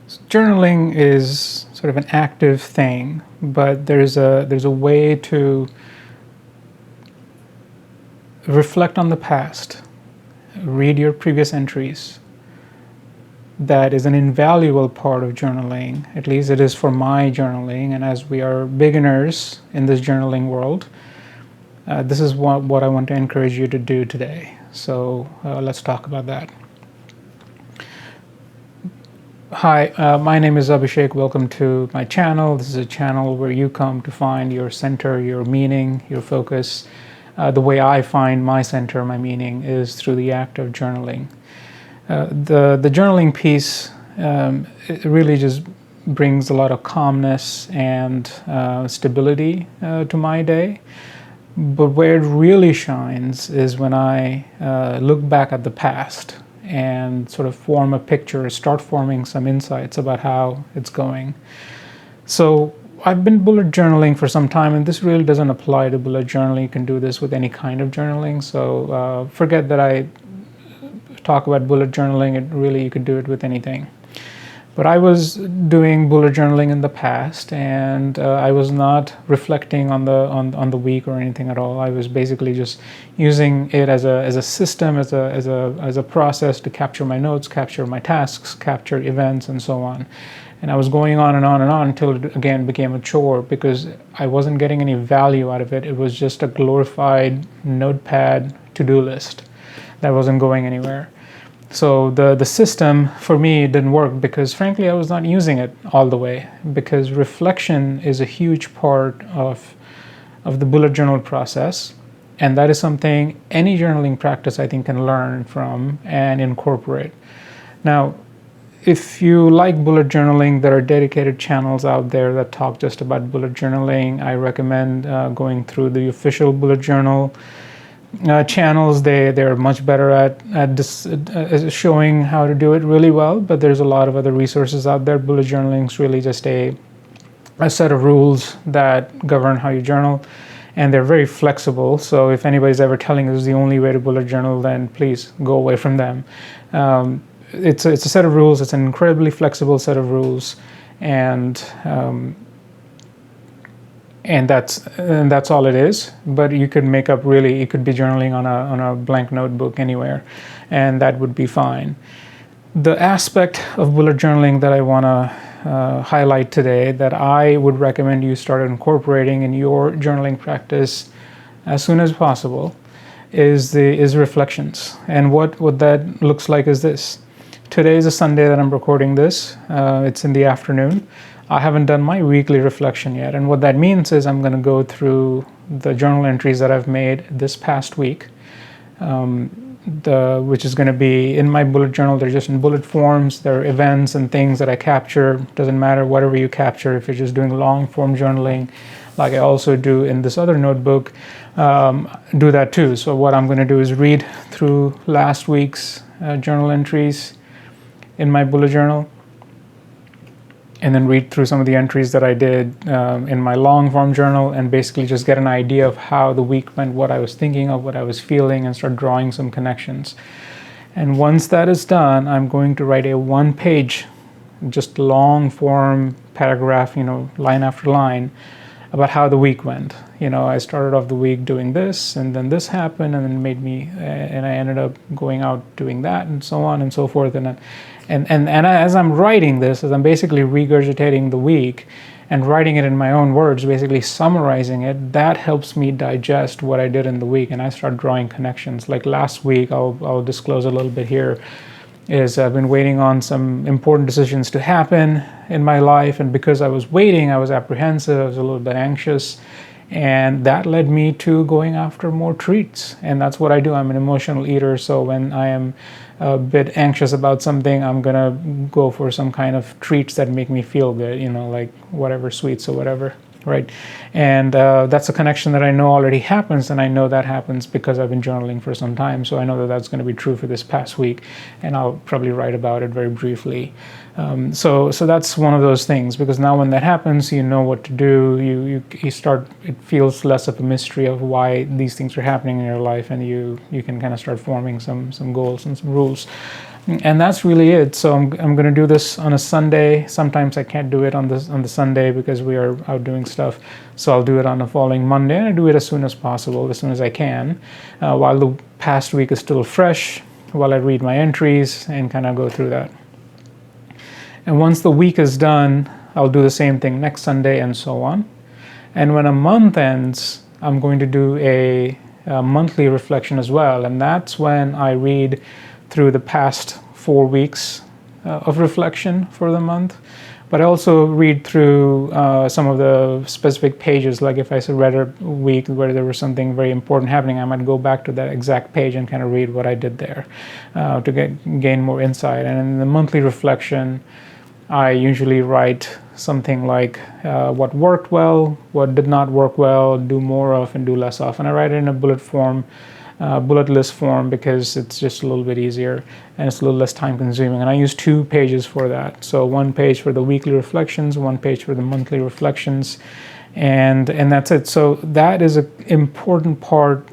Journaling is sort of an active thing, but there's a way to reflect on the past, read your previous entries. That is an invaluable part of journaling. At least it is for my journaling. And as we are beginners in this journaling world, this is what I want to encourage you to do today. So let's talk about that. Hi, my name is Abhishek. Welcome to my channel. This is a channel where you come to find your center, your meaning, your focus. The way I find my center, my meaning, is through the act of journaling. The journaling piece, it really just brings a lot of calmness and stability to my day. But where it really shines is when I look back at the past and sort of form a picture, start forming some insights about how it's going. So I've been bullet journaling for some time, and this really doesn't apply to bullet journaling. You can do this with any kind of journaling. So forget that I talk about bullet journaling. It really, you could do it with anything. But I was doing bullet journaling in the past, and I was not reflecting on the week or anything at all. I was basically just using it as a system, as a process to capture my notes, capture my tasks, capture events, and so on. And I was going on and on and on until it again became a chore because I wasn't getting any value out of it. It was just a glorified notepad to-do list that wasn't going anywhere. So the system for me didn't work because frankly I was not using it all the way, because reflection is a huge part of the bullet journal process, and that is something any journaling practice I think can learn from and incorporate. Now, if you like bullet journaling, there are dedicated channels out there that talk just about bullet journaling. I recommend going through the official bullet journal channels. They're much better at showing how to do it really well, but there's a lot of other resources out there. Bullet journaling is really just a set of rules that govern how you journal, and they're very flexible. So if anybody's ever telling us the only way to bullet journal, then please go away from them. It's a set of rules. It's an incredibly flexible set of rules, and that's all it is. But you could make up, really, you could be journaling on a blank notebook anywhere, and that would be fine. The aspect of bullet journaling that I want to highlight today, that I would recommend you start incorporating in your journaling practice as soon as possible, is reflections. And what that looks like is this. Today is a Sunday that I'm recording this. It's in the afternoon. I haven't done my weekly reflection yet, and what that means is I'm going to go through the journal entries that I've made this past week, which is going to be in my bullet journal. They're just in bullet forms. They're events and things that I capture. Doesn't matter, whatever you capture. If you're just doing long form journaling, like I also do in this other notebook, do that too. So what I'm going to do is read through last week's journal entries in my bullet journal, and then read through some of the entries that I did in my long form journal, and basically just get an idea of how the week went, what I was thinking of, what I was feeling, and start drawing some connections. And once that is done, I'm going to write a 1-page, just long form paragraph, line after line, about how the week went. I started off the week doing this, and then this happened, and then and I ended up going out doing that, and so on and so forth. And as I'm writing this, as I'm basically regurgitating the week and writing it in my own words, basically summarizing it, that helps me digest what I did in the week, and I start drawing connections. Like last week, I'll disclose a little bit here, is I've been waiting on some important decisions to happen in my life, and because I was waiting, I was apprehensive, I was a little bit anxious, and that led me to going after more treats. And that's what I do. I'm an emotional eater, so when I am a bit anxious about something, I'm gonna go for some kind of treats that make me feel good, like whatever, sweets or whatever, right? And that's a connection that I know already happens, and I know that happens because I've been journaling for some time, so I know that that's going to be true for this past week, and I'll probably write about it very briefly. So that's one of those things, because now when that happens, you know what to do. You start, it feels less of a mystery of why these things are happening in your life, and you can kind of start forming some goals and some rules. And that's really it. So I'm going to do this on a Sunday. Sometimes I can't do it on the Sunday because we are out doing stuff. So I'll do it on the following Monday, and I do it as soon as possible, as soon as I can, while the past week is still fresh, while I read my entries and kind of go through that. And once the week is done, I'll do the same thing next Sunday and so on. And when a month ends, I'm going to do a monthly reflection as well. And that's when I read through the past 4 weeks of reflection for the month. But I also read through some of the specific pages. Like if I read a week where there was something very important happening, I might go back to that exact page and kind of read what I did there to gain more insight. And in the monthly reflection, I usually write something like what worked well, what did not work well, do more of and do less of. And I write it in a bullet list form because it's just a little bit easier and it's a little less time consuming. And I use 2 pages for that. So 1 page for the weekly reflections, 1 page for the monthly reflections, and that's it. So that is an important part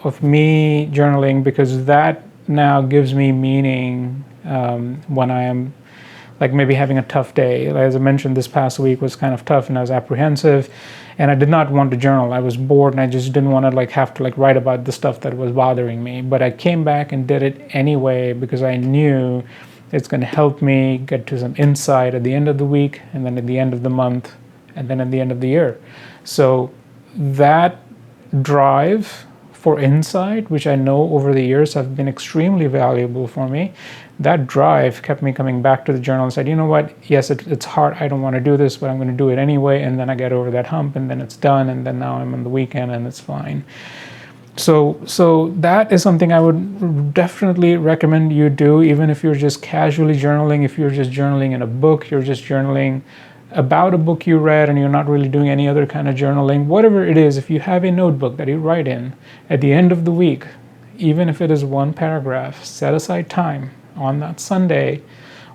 of me journaling because that now gives me meaning when I am like maybe having a tough day. As I mentioned, this past week was kind of tough and I was apprehensive and I did not want to journal. I was bored and I just didn't want to have to write about the stuff that was bothering me. But I came back and did it anyway because I knew it's going to help me get to some insight at the end of the week and then at the end of the month and then at the end of the year. So that drive for insight, which I know over the years have been extremely valuable for me, that drive kept me coming back to the journal and said, you know what, yes, it's hard, I don't want to do this, but I'm going to do it anyway, and then I get over that hump, and then it's done, and then now I'm on the weekend, and it's fine. So that is something I would definitely recommend you do, even if you're just casually journaling, if you're just journaling in a book, you're just journaling about a book you read and you're not really doing any other kind of journaling, whatever it is, if you have a notebook that you write in, at the end of the week, even if it is 1 paragraph, set aside time on that Sunday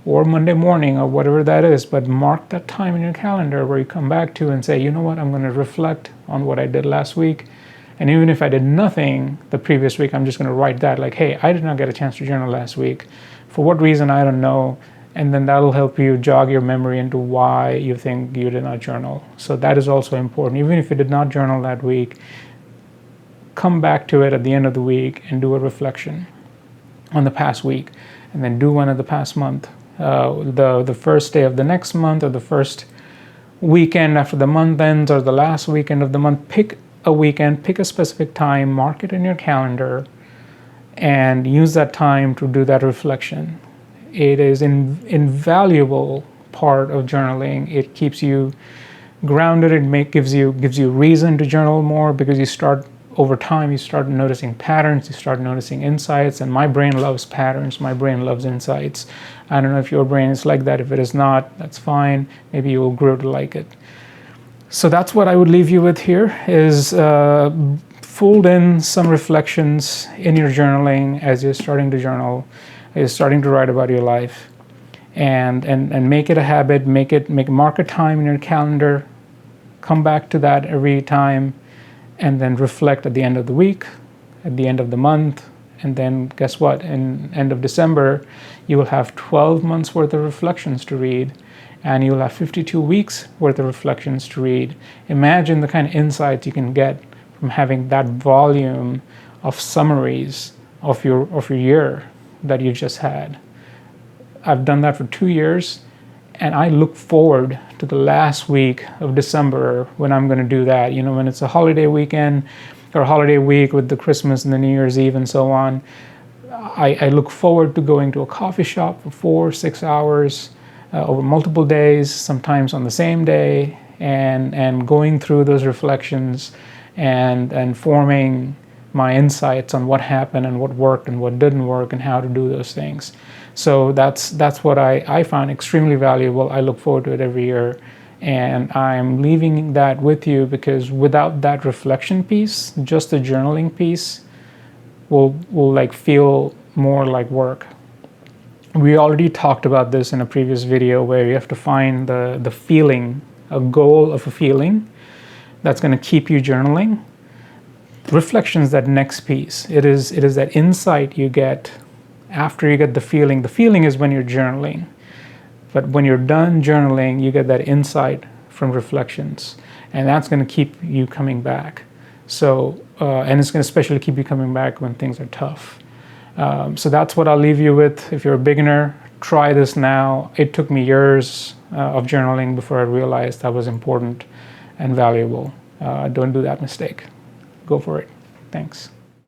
or Monday morning or whatever that is, but mark that time in your calendar where you come back to and say, you know what, I'm going to reflect on what I did last week. And even if I did nothing the previous week, I'm just going to write that hey, I did not get a chance to journal last week. For what reason, I don't know. And then that'll help you jog your memory into why you think you did not journal. So that is also important. Even if you did not journal that week, come back to it at the end of the week and do a reflection on the past week. And then do one of the past month. The first day of the next month or the first weekend after the month ends or the last weekend of the month. Pick a weekend, pick a specific time, mark it in your calendar, and use that time to do that reflection. It is an invaluable part of journaling. It keeps you grounded. It gives you reason to journal more because you start over time. You start noticing patterns. You start noticing insights. And my brain loves patterns. My brain loves insights. I don't know if your brain is like that. If it is not, that's fine. Maybe you will grow to like it. So that's what I would leave you with here: is fold in some reflections in your journaling as you're starting to journal. Is starting to write about your life, and make it a habit. Mark a time in your calendar. Come back to that every time, and then reflect at the end of the week, at the end of the month, and then guess what? In end of December, you will have 12 months worth of reflections to read, and you will have 52 weeks worth of reflections to read. Imagine the kind of insights you can get from having that volume of summaries of your year that you just had. I've done that for 2 years, and I look forward to the last week of December when I'm going to do that. You know, when it's a holiday weekend or a holiday week with the Christmas and the New Year's Eve and so on, I look forward to going to a coffee shop for 4-6 hours over multiple days, sometimes on the same day, and going through those reflections and forming my insights on what happened and what worked and what didn't work and how to do those things. So that's what I found extremely valuable. I look forward to it every year, and I'm leaving that with you because without that reflection piece, just the journaling piece will feel more like work. We already talked about this in a previous video where you have to find the feeling, a goal of a feeling that's going to keep you journaling. Reflection's that next piece. It is that insight you get after you get the feeling is when you're journaling. But when you're done journaling, you get that insight from reflections, and that's going to keep you coming back. So, and it's going to especially keep you coming back when things are tough. So that's what I'll leave you with. If you're a beginner, try this now. It took me years of journaling before I realized that was important and valuable. Don't do that mistake. Go for it. Thanks.